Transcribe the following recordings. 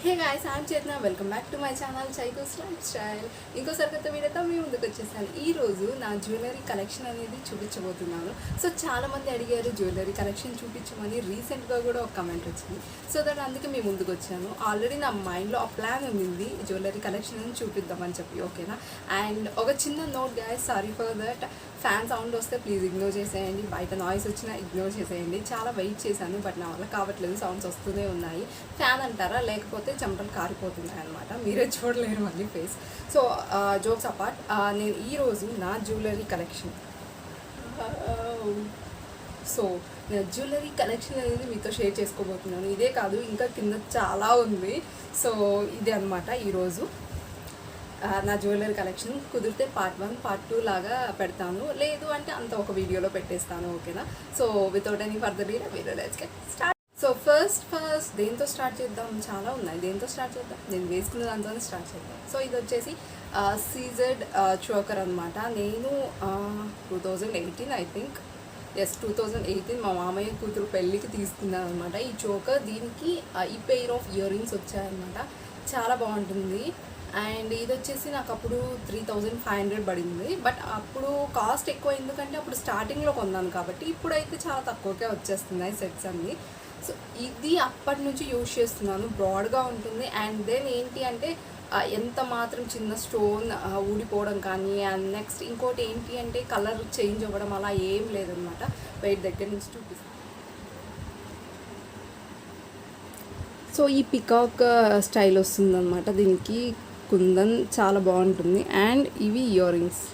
Hey guys, I'm చేతన. Welcome back to my channel Chaitu's life style. ఇంకోసారి కొత్త వీడియోతో మీ ముందుకు వచ్చేసాను. ఈరోజు నా జ్యువెలరీ కలెక్షన్ అనేది చూపించబోతున్నాను. సో చాలామంది అడిగారు జ్యువెలరీ కలెక్షన్ చూపించమని. రీసెంట్గా కూడా ఒక కమెంట్ వచ్చింది. సో దట్ అందుకే మీ ముందుకు వచ్చాను. ఆల్రెడీ నా మైండ్లో ఆ ప్లాన్ ఉంది జ్యువెలరీ కలెక్షన్ అని చూపిద్దామని చెప్పి, ఓకేనా. అండ్ ఒక చిన్న note guys, sorry for that. Fan sound వస్తే ప్లీజ్ ఇగ్నోర్ చేసేయండి. బయట నాయిస్ వచ్చినా ఇగ్నోర్ చేసేయండి. చాలా వెయిట్ చేశాను, బట్ నా వల్ల కావట్లేదు. సౌండ్స్ వస్తూనే ఉన్నాయి. ఫ్యాన్ అంటారా, లేకపోతే చెమటలు కారిపోతున్నాయి అనమాట. మీరే చూడలేరు మళ్ళీ ఫేస్. సో జోక్స్ అపార్ట్, నేను ఈరోజు నా జ్యువెలరీ కలెక్షన్ జ్యువెలరీ కలెక్షన్ అనేది మీతో షేర్ చేసుకోబోతున్నాను. ఇదే కాదు, ఇంకా కింద చాలా ఉంది. సో ఇదే అనమాట ఈరోజు నా జ్యువెలరీ కలెక్షన్. కుదిరితే పార్ట్ 1 పార్ట్ 2 లాగా పెడతాను, లేదు అంటే అంత ఒక వీడియోలో పెట్టేస్తాను, ఓకేనా. So without any further deal video let's get start. So first దేంతో స్టార్ట్ చేద్దాం? చాలా ఉన్నాయి. దేంతో స్టార్ట్ చేద్దాం? నేను వేసుకున్న దాంతోనే స్టార్ట్ చేద్దాం. సో ఇది వచ్చేసి సీజెడ్ చోకర్ అనమాట. నేను 2018 ఐ థింక్, 2018 మా మామయ్య కూతురు పెళ్ళికి తీసుకున్నాను అనమాట ఈ చోకర్. దీనికి ఈ పెయిర్ ఆఫ్ ఇయర్ రింగ్స్ వచ్చాయన్నమాట. చాలా బాగుంటుంది. అండ్ ఇది వచ్చేసి నాకు అప్పుడు 3500 పడింది. బట్ అప్పుడు కాస్ట్ ఎక్కువ, ఎందుకంటే అప్పుడు స్టార్టింగ్లో కొన్నాను కాబట్టి. ఇప్పుడైతే చాలా తక్కువకే వచ్చేస్తున్నాయి సెట్స్ అన్నీ. సో ఇది అప్పటి నుంచి యూజ్ చేస్తున్నాను. బ్రాడ్గా ఉంటుంది. అండ్ దెన్ ఏంటి అంటే ఎంత మాత్రం చిన్న స్టోన్ ఊడిపోవడం కానీ, అండ్ నెక్స్ట్ ఇంకోటి ఏంటి అంటే కలర్ చేంజ్ అవ్వడం అలా ఏం లేదనమాట. వెయిట్ దగ్గర నుంచి చూపిస్తాను. సో ఈ పికాక్ స్టైల్ వస్తుందన్నమాట. దీనికి కుందన్ చాలా బాగుంటుంది. అండ్ ఇవి ఇయర్ రింగ్స్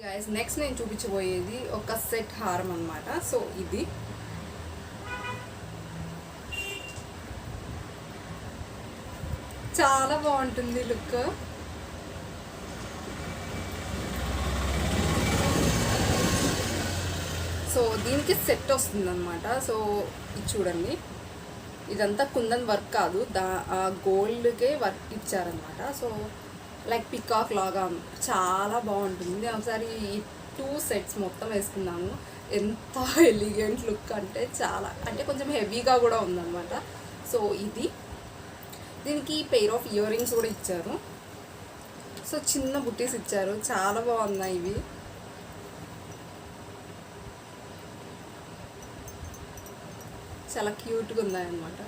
గైస్. నెక్స్ట్ నేను చూపించబోయేది ఒక సెట్ హారం అనమాట. సో ఇది చాలా బాగుంటుంది లుక్. సో దీనికి సెట్ వస్తుంది అనమాట. సో ఇది చూడండి, ఇదంతా కుందన్ వర్క్ కాదు, గోల్డ్కే వర్క్ ఇచ్చారనమాట. సో లైక్ పికాక్ లాగా చాలా బాగుంటుంది. ఒకసారి ఈ 2 సెట్స్ మొత్తం వేసుకున్నాను. ఎంత ఎలిగెంట్ లుక్ అంటే చాలా, అంటే కొంచెం హెవీగా కూడా ఉందన్నమాట. సో ఇది, దీనికి పెయిర్ ఆఫ్ ఇయర్ రింగ్స్ కూడా ఇచ్చారు. సో చిన్న బుట్టీస్ ఇచ్చారు, చాలా బాగున్నాయి ఇవి. చాలా క్యూట్గా ఉన్నాయన్నమాట.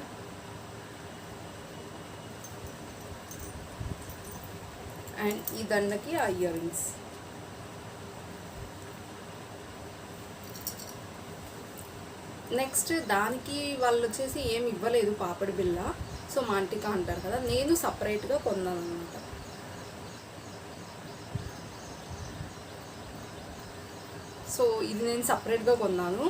అండ్ ఈ దండకి ఆ ఇయర్ రింగ్స్. నెక్స్ట్ దానికి వాళ్ళు వచ్చేసి ఏమి ఇవ్వలేదు, పాపడి బిళ్ళ. సో మాంటికా అంటారు కదా, నేను సపరేట్గా కొన్నాను అనమాట. సో ఇది నేను సపరేట్గా కొన్నాను.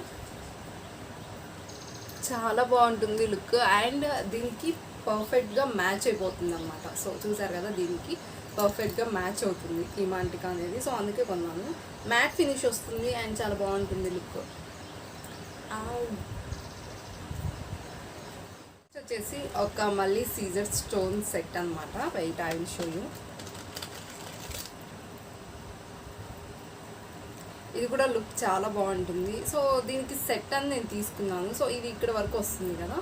చాలా బాగుంటుంది లుక్. అండ్ దీనికి పర్ఫెక్ట్గా మ్యాచ్ అయిపోతుంది అనమాట. సో చూసారు కదా, దీనికి పర్ఫెక్ట్గా మ్యాచ్ అవుతుంది ఈ మాంటికా అనేది. సో అందుకే కొన్నాను. మ్యాట్ ఫినిష్ వస్తుంది అండ్ చాలా బాగుంటుంది లుక్. వచ్చేసి ఒక మళ్ళీ సీజర్ స్టోన్ సెట్ అనమాట. Wait I will show you. ఇది కూడా లుక్ చాలా బాగుంటుంది. సో దీనికి సెట్ అని నేను తీసుకున్నాను. సో ఇది ఇక్కడ వరకు వస్తుంది కదా.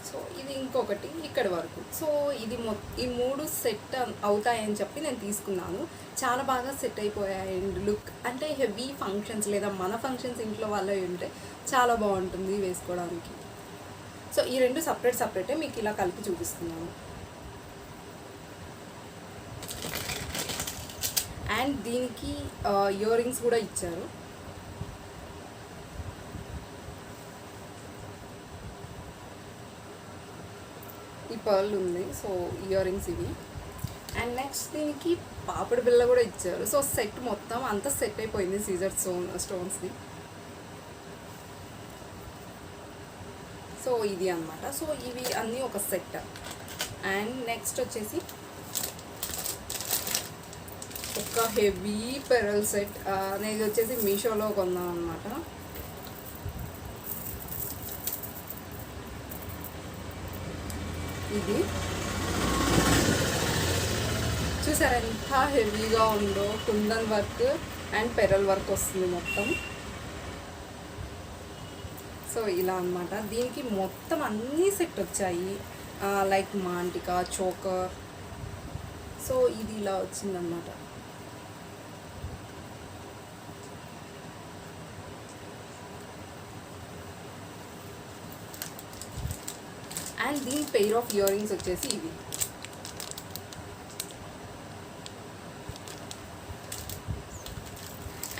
సో ఇది ఇంకొకటి ఇక్కడ వరకు. సో ఇది ఈ 3 సెట్ అవుతాయని చెప్పి నేను తీసుకున్నాను. చాలా బాగా సెట్ అయిపోయాయి. అండ్ లుక్ అంటే హెవీ ఫంక్షన్స్ లేదా మన ఫంక్షన్స్ ఇంట్లో వాళ్ళవి ఉంటే చాలా బాగుంటుంది వేసుకోవడానికి. సో ఈ 2 సపరేటే మీకు ఇలా కలిపి చూపిస్తున్నాను. అండ్ దీనికి ఇయర్ రింగ్స్ కూడా ఇచ్చారు. ఈ పర్ల్ ఉంది. సో ఇయర్ రింగ్స్ ఇవి. అండ్ నెక్స్ట్ దీనికి పాపడి బిళ్ళ కూడా ఇచ్చారు. సో సెట్ మొత్తం అంతా సెట్ అయిపోయింది సీజర్ స్టోన్స్ది. సో ఇది అనమాట. సో ఇవి అన్నీ ఒక సెట్. అండ్ నెక్స్ట్ వచ్చేసి ఒక హెవీ పెరల్ సెట్. నేను వచ్చేసి మీషోలో కొన్నాను అనమాట. ఇది చూసారా ఎంత హెవీగా ఉందో, kundan work and pearl work వస్తుంది మొత్తం. సో ఇలా అనమాట. దీనికి మొత్తం అన్నీ సెట్ వచ్చాయి, లైక్ మాంటికా, చోకర్. సో ఇది ఇలా వచ్చిందనమాట. అండ్ దీని పెయిర్ ఆఫ్ ఇయర్ రింగ్స్ వచ్చేసి ఇవి.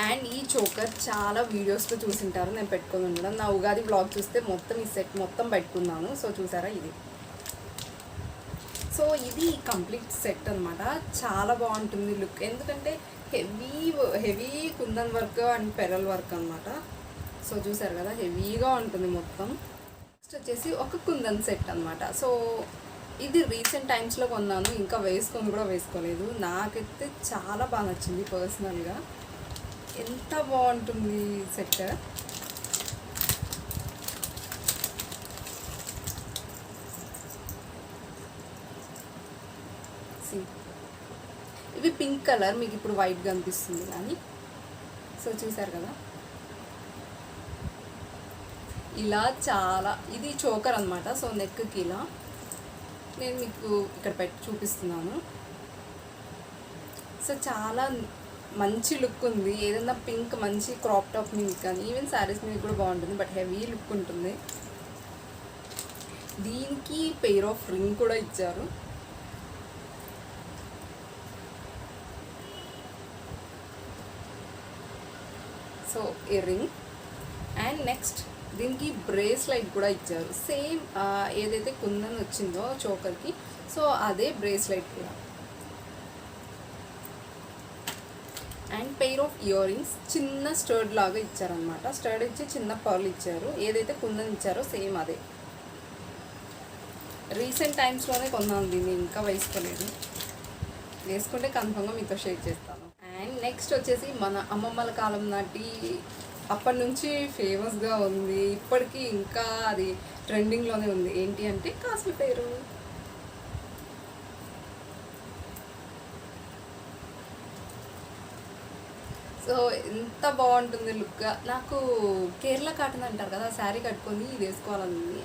అండ్ ఈ చోకర్ చాలా వీడియోస్లో చూసింటారు నేను పెట్టుకొని ఉండడం. నా ఉగాది బ్లాగ్ చూస్తే మొత్తం ఈ సెట్ మొత్తం పెట్టుకున్నాను. సో చూసారా ఇది. సో ఇది కంప్లీట్ సెట్ అనమాట. చాలా బాగుంటుంది లుక్, ఎందుకంటే heavy kundan work and pearl work అనమాట. సో చూసారు కదా, హెవీగా ఉంటుంది మొత్తం. నెక్స్ట్ వచ్చేసి ఒక కుందన్ సెట్ అనమాట. సో ఇది రీసెంట్ టైమ్స్లో కొన్నాను, ఇంకా వేసుకొని కూడా వేసుకోలేదు. నాకైతే చాలా బాగా నచ్చింది పర్సనల్గా. ఎంత బాగుంటుంది సెట్. ఇవి పింక్ కలర్, మీకు ఇప్పుడు వైట్ కనిపిస్తుంది కానీ. సో చూసారు కదా, ఇలా చాలా. ఇది చోకర్ అనమాట. సో నెక్కి ఇలా నేను మీకు ఇక్కడ పెట్టి చూపిస్తున్నాను. సో చాలా మంచి లుక్ ఉంది. ఏదైనా పింక్ మంచి క్రాప్ టాప్ మీద కానీ ఈవెన్ శారీస్ మీద కూడా బాగుంటుంది, బట్ హెవీ లుక్ ఉంటుంది. దీనికి పెయిర్ ఆఫ్ రింగ్ కూడా ఇచ్చారు. సో ఈ రింగ్. అండ్ నెక్స్ట్ దీనికి బ్రేస్లైట్ కూడా ఇచ్చారు. సేమ్ ఏదైతే కుందన్ వచ్చిందో చోకర్కి, సో అదే బ్రేస్లైట్ కూడా. And pair of ear rings చిన్న స్టర్డ్ లాగా ఇచ్చారనమాట. స్టర్డ్ ఇచ్చి చిన్న పర్ల్ ఇచ్చారు. ఏదైతే కుందన్ ఇచ్చారో సేమ్ అదే. రీసెంట్ టైమ్స్లోనే కొన్నాను దీన్ని, ఇంకా వేసుకోలేదు. వేసుకుంటే కన్ఫర్మ్గా మీతో షేర్ చేస్తాను. అండ్ నెక్స్ట్ వచ్చేసి మన అమ్మమ్మల కాలం నాటి అప్పటి నుంచి ఫేమస్గా ఉంది, ఇప్పటికీ ఇంకా అది ట్రెండింగ్లోనే ఉంది. ఏంటి అంటే కాసుల పేరు. సో ఎంత బాగుంటుంది లుక్. నాకు కేరళ కాటన్ అంటారు కదా, శారీ కట్టుకొని ఇది వేసుకోవాలని,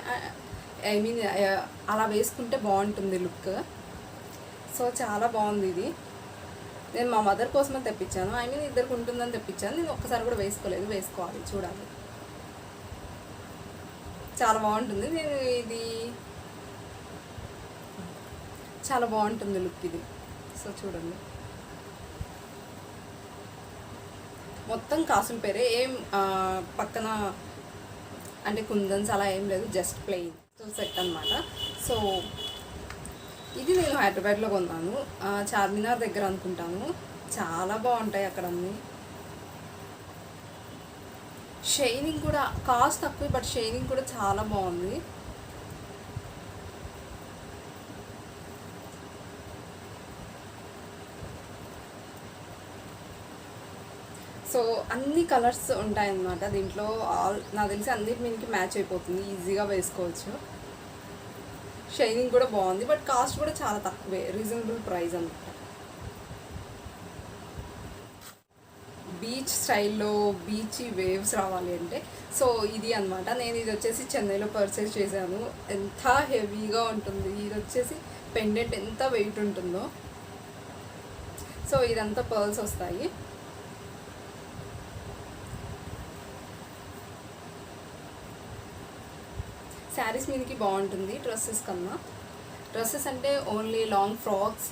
ఐ మీన్ అలా వేసుకుంటే బాగుంటుంది లుక్. సో చాలా బాగుంది ఇది. నేను మా మదర్ కోసమే తెప్పించాను, ఐ మీన్ ఇద్దరికి ఉంటుందని తెప్పించాను. నేను ఒక్కసారి కూడా వేసుకోలేదు, వేసుకోవాలి, చూడాలి. చాలా బాగుంటుంది. నేను ఇది చాలా బాగుంటుంది లుక్ ఇది. సో చూడండి, మొత్తం కాసుల పేరే. ఏం పక్కన అంటే కుందన్స్ అలా ఏం లేదు, జస్ట్ ప్లెయిన్ సెట్ అనమాట. సో ఇది నేను హైదరాబాద్లో కొన్నాను, చార్మినార్ దగ్గర అనుకుంటాను. చాలా బాగుంటాయి అక్కడ అన్నీ. షైనింగ్ కూడా కాస్ట్ తక్కువ, బట్ షైనింగ్ కూడా చాలా బాగుంది. సో అన్ని కలర్స్ ఉంటాయన్నమాట దీంట్లో. నాకు తెలిసి అన్నిటి మీదకి మ్యాచ్ అయిపోతుంది, ఈజీగా వేసుకోవచ్చు. షైనింగ్ కూడా బాగుంది, బట్ కాస్ట్ కూడా చాలా తక్కువే, రీజనబుల్ ప్రైస్ అనమాట. బీచ్ స్టైల్లో బీచ్ వేవ్స్ రావాలి అంటే సో ఇది అనమాట. నేను ఇది వచ్చేసి చెన్నైలో పర్చేస్ చేశాను. ఎంత హెవీగా ఉంటుంది. ఇది వచ్చేసి పెండెంట్ ఎంత వెయిట్ ఉంటుందో. సో ఇదంతా పర్ల్స్ వస్తాయి. శారీస్ మీదకి బాగుంటుంది డ్రెస్సెస్ కన్నా. డ్రెస్సెస్ అంటే ఓన్లీ లాంగ్ ఫ్రాక్స్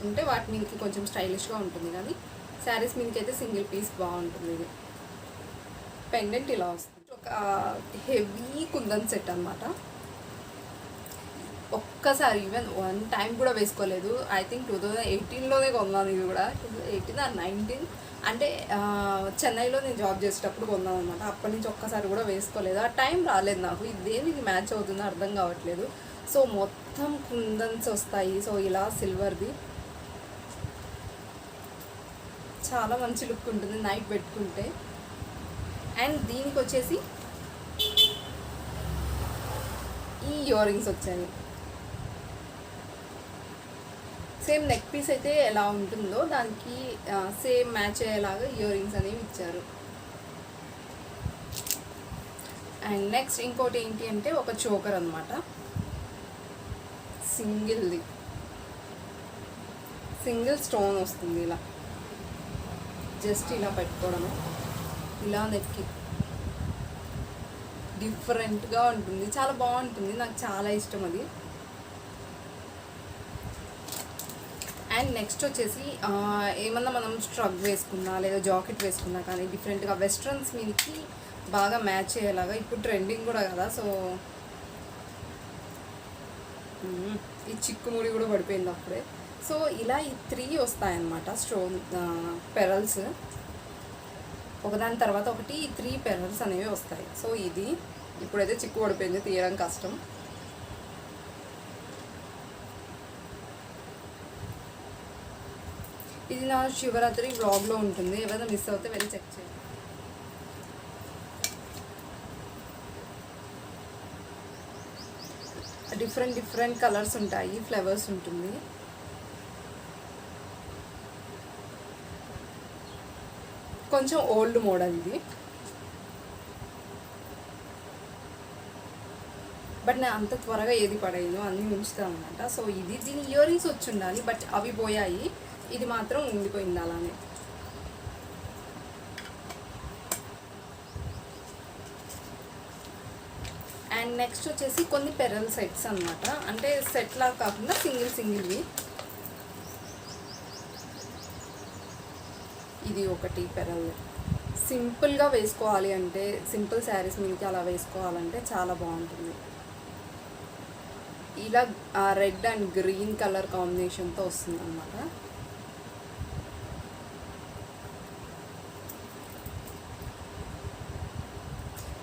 ఉంటే వాటి మీదకి కొంచెం స్టైలిష్గా ఉంటుంది, కానీ శారీస్ మీదకి అయితే సింగిల్ పీస్ బాగుంటుంది. ఇది పెండెంట్ ఇలా వస్తుంది. ఒక హెవీ కుందన్ సెట్ అనమాట. ఒక్కసారి ఈవెన్ వన్ టైం కూడా వేసుకోలేదు. ఐ థింక్ 2018లోనే కొన్నాను. ఇది కూడా 2018 ఆర్ 19 అంటే చెన్నైలో నేను జాబ్ చేసేటప్పుడు కొన్నాను అనమాట. అప్పటి నుంచి ఒక్కసారి కూడా వేసుకోలేదు. ఆ టైం రాలేదు నాకు. ఇది దేనికి మ్యాచ్ అవుతుందో అర్థం కావట్లేదు. సో మొత్తం కుందన్స్ వస్తాయి. సో ఇలా సిల్వర్ది చాలా మంచి లుక్ ఉంటుంది నైట్ పెట్టుకుంటే. అండ్ దీనికి వచ్చేసి ఈ ఇయర్ రింగ్స్ వచ్చాయి. సేమ్ నెక్ పీస్ అయితే ఎలా ఉంటుందో దానికి సేమ్ మ్యాచ్ అయ్యేలాగా ఇయర్ రింగ్స్ అనేవి ఇచ్చారు. అండ్ నెక్స్ట్ ఇంకోటి ఏంటి అంటే ఒక చోకర్ అనమాట, సింగిల్ స్టోన్ వస్తుంది. ఇలా జస్ట్ ఇలా పెట్టుకోవడము, ఇలా నెక్కి డిఫరెంట్గా ఉంటుంది, చాలా బాగుంటుంది, నాకు చాలా ఇష్టం అది. అండ్ నెక్స్ట్ వచ్చేసి ఏమన్నా మనం స్ట్రగ్ వేసుకున్నా లేదా జాకెట్ వేసుకున్నా కానీ డిఫరెంట్గా వెస్ట్రన్స్ మీదకి బాగా మ్యాచ్ అయ్యేలాగా, ఇప్పుడు ట్రెండింగ్ కూడా కదా, సో ఈ చిక్కుముడి కూడా పడిపోయింది అప్పుడే. సో ఇలా ఈ 3 వస్తాయన్నమాట స్టోన్ పెరల్స్, ఒకదాని తర్వాత ఒకటి 3 పెరల్స్ అనేవి వస్తాయి. సో ఇది ఇప్పుడైతే చిక్కు పడిపోయింది, తీయడం కష్టం. ఇది నా శివరాత్రి వ్లాగ్లో ఉంటుంది, ఏమైనా మిస్ అవుతే వెళ్ళి చెక్ చేయండి. డిఫరెంట్ కలర్స్ ఉంటాయి, ఫ్లవర్స్ ఉంటుంది. కొంచెం ఓల్డ్ మోడల్ ఇది, బట్ నేను అంత త్వరగా ఏది పడేయను, అన్నీ ఉంచుతాను అనమాట. సో ఇది దీని ఇయర్ రింగ్స్ వచ్చి ఉండాలి, బట్ అవి పోయాయి, ఇది మాత్రం ఉండిపోయింది అలానే. అండ్ నెక్స్ట్ వచ్చేసి కొన్ని పెరల్ సెట్స్ అనమాట, అంటే సెట్లా కాకుండా సింగిల్వి. ఇది ఒకటి పెరల్, సింపుల్గా వేసుకోవాలి అంటే, సింపుల్ శారీస్ మీదకి అలా వేసుకోవాలంటే చాలా బాగుంటుంది. ఇలా రెడ్ అండ్ గ్రీన్ కలర్ కాంబినేషన్తో వస్తుంది అన్నమాట.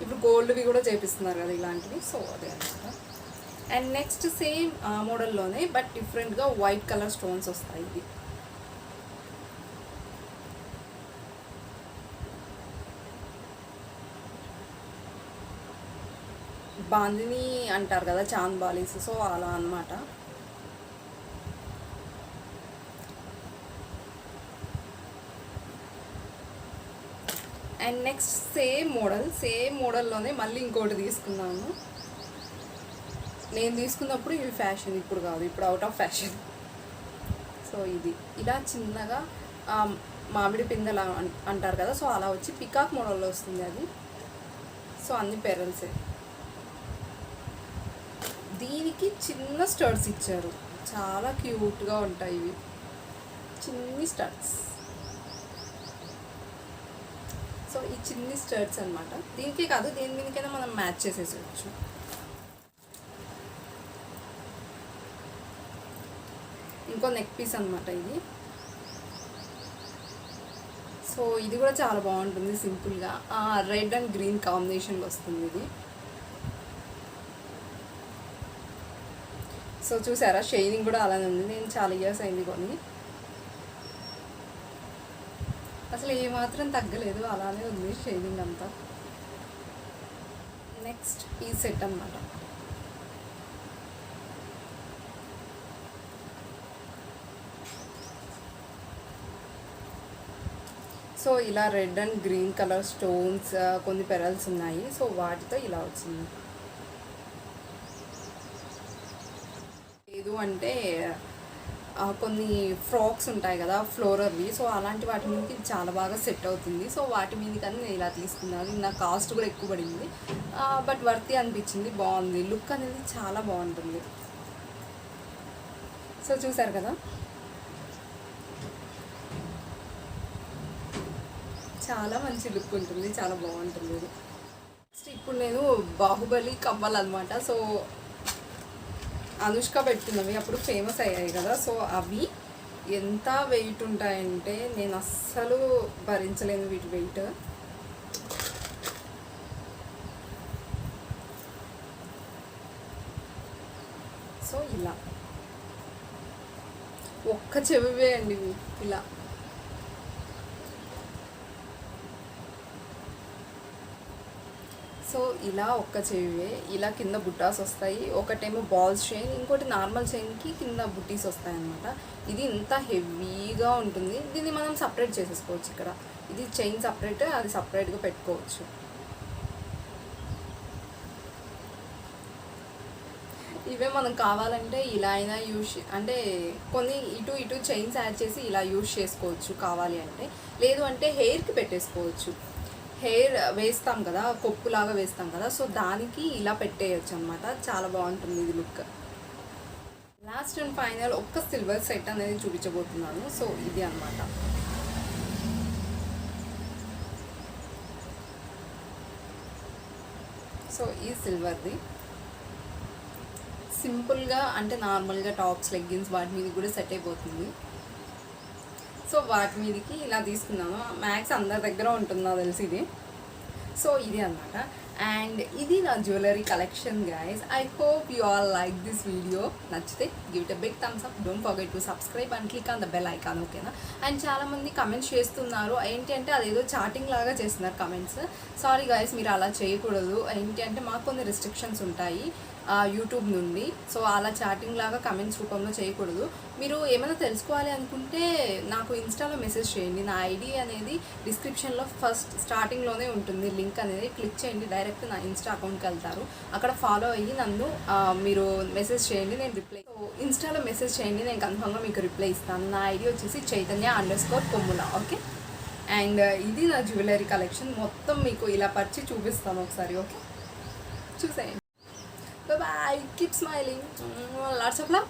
ఇప్పుడు గోల్డ్వి కూడా చేపిస్తున్నారు కదా ఇలాంటివి, సో అదే అనమాట. అండ్ నెక్స్ట్ సేమ్ ఆ మోడల్లోనే బట్ డిఫరెంట్గా వైట్ కలర్ స్టోన్స్ వస్తాయి. ఇది బాందిని అంటారు కదా, చాంద్ బాలీస్, సో అలా అన్నమాట. అండ్ నెక్స్ట్ సేమ్ మోడల్లోనే మళ్ళీ ఇంకోటి తీసుకున్నాను. నేను తీసుకున్నప్పుడు ఇవి ఫ్యాషన్, ఇప్పుడు కాదు, ఇప్పుడు అవుట్ ఆఫ్ ఫ్యాషన్. సో ఇది ఇలా చిన్నగా మామిడి పిందెలా అంటారు కదా, సో అలా వచ్చి పికాక్ మోడల్లో వస్తుంది అది. సో అన్ని పెరల్సే. దీనికి చిన్న స్టడ్స్ ఇచ్చారు, చాలా క్యూట్గా ఉంటాయి ఇవి, చిన్ని స్టడ్స్. సో ఈ చిన్ని స్టడ్స్ అనమాట, దీనికే కాదు దేని మీదకైనా మనం మ్యాచ్ చేసేసుకోవచ్చు. ఇంకో నెక్ పీస్ అనమాట ఇది. సో ఇది కూడా చాలా బాగుంటుంది, సింపుల్గా రెడ్ అండ్ గ్రీన్ కాంబినేషన్లో వస్తుంది ఇది. సో చూసారా, షైనింగ్ కూడా అలానే ఉంది, నేను చాలా ఇయర్స్ అయింది కొని, అసలు ఏమాత్రం తగ్గలేదు, అలానే ఉంది షైనింగ్ అంతా. నెక్స్ట్ ఈ సెట్ అన్నమాట. సో ఇలా red and green colour stones కొన్ని పెరల్స్ ఉన్నాయి, సో వాటితో ఇలా వచ్చింది. లేదు అంటే కొన్ని ఫ్రాక్స్ ఉంటాయి కదా ఫ్లోరర్వి, సో అలాంటి వాటి మీదకి చాలా బాగా సెట్ అవుతుంది. సో వాటి మీదకని నేను ఇలా తీసుకున్నాను. నా కాస్ట్ కూడా ఎక్కువ పడింది, బట్ వర్తి అనిపించింది, బాగుంది, లుక్ అనేది చాలా బాగుంటుంది. సో చూసారు కదా, చాలా మంచి లుక్ ఉంటుంది, చాలా బాగుంటుంది ఇది. నెక్స్ట్ ఇప్పుడు నేను బాహుబలి కమ్మలు అనమాట. సో అనుష్క పెట్టుకున్నవి అప్పుడు ఫేమస్ అయ్యాయి కదా, సో అవి ఎంత వెయిట్ ఉంటాయంటే నేను అస్సలు భరించలేను వీటి వెయిట్. సో ఇలా ఒక్క చెవివే అండి ఇలా. సో ఇలా ఒక్క చెవి ఇలా కింద బుట్టాస్ వస్తాయి, ఒకటేమో బాల్స్ చైన్, ఇంకోటి నార్మల్ చైన్కి కింద బుట్టీస్ వస్తాయి అన్నమాట. ఇది ఇంత హెవీగా ఉంటుంది. దీన్ని మనం సపరేట్ చేసేసుకోవచ్చు. ఇక్కడ ఇది చైన్ సపరేట్, అది సపరేట్గా పెట్టుకోవచ్చు. ఇవే మనం కావాలంటే ఇలా అయినా అంటే కొన్ని ఇటు చైన్స్ యాడ్ చేసి ఇలా యూజ్ చేసుకోవచ్చు కావాలి అంటే. లేదు అంటే హెయిర్కి పెట్టేసుకోవచ్చు. హెయిర్ వేస్తాం కదా, కొప్పులాగా వేస్తాం కదా, సో దానికి ఇలా పెట్టేయచ్చు అనమాట. చాలా బాగుంటుంది ఇది లుక్. లాస్ట్ అండ్ ఫైనల్ ఒక్క సిల్వర్ సెట్ అనేది చూపించబోతున్నాను. సో ఇది అనమాట. సో ఈ సిల్వర్ది సింపుల్గా అంటే నార్మల్గా టాప్స్, లెగ్గిన్స్ వాటి మీద కూడా సెట్ అయిపోతుంది. సో వాటి మీదకి ఇలా తీసుకున్నాను. మ్యాక్స్ అందరి దగ్గర ఉంటుందో తెలిసి ఇది. సో ఇది అనమాట. అండ్ ఇది నా jewellery collection guys. I hope you all like this video. నచ్చితే give it a big thumbs up. Don't forget to subscribe and click on the bell icon. ఓకేనా? అండ్ చాలామంది కమెంట్స్ చేస్తున్నారు. ఏంటి అంటే అదేదో చాటింగ్ లాగా చేస్తున్నారు కమెంట్స్. సారీ గైస్, మీరు అలా చేయకూడదు. ఏంటి అంటే మాకు కొన్ని రిస్ట్రిక్షన్స్ ఉంటాయి యూట్యూబ్ నుండి. సో అలా చాటింగ్ లాగా కమెంట్స్ రూపంలో చేయకూడదు. మీరు ఏమైనా తెలుసుకోవాలి అనుకుంటే నాకు ఇన్స్టాలో మెసేజ్ చేయండి. నా ఐడి అనేది డిస్క్రిప్షన్లో ఫస్ట్ స్టార్టింగ్లోనే ఉంటుంది. లింక్ అనేది క్లిక్ చేయండి, డైరెక్ట్ నా ఇన్స్టా అకౌంట్కి వెళ్తారు. అక్కడ ఫాలో అయ్యి నన్ను మీరు మెసేజ్ చేయండి, నేను రిప్లై. సో ఇన్స్టాలో మెసేజ్ చేయండి, నేను కన్ఫర్మ్గా మీకు రిప్లై ఇస్తాను. నా ఐడి వచ్చేసి చైతన్య_కొమ్ముల. ఓకే. అండ్ ఇది నా జ్యువెలరీ కలెక్షన్ మొత్తం మీకు ఇలా పరిచి చూపిస్తాను ఒకసారి. ఓకే, చూసేయండి. Bye bye. Keep smiling. Lots of love.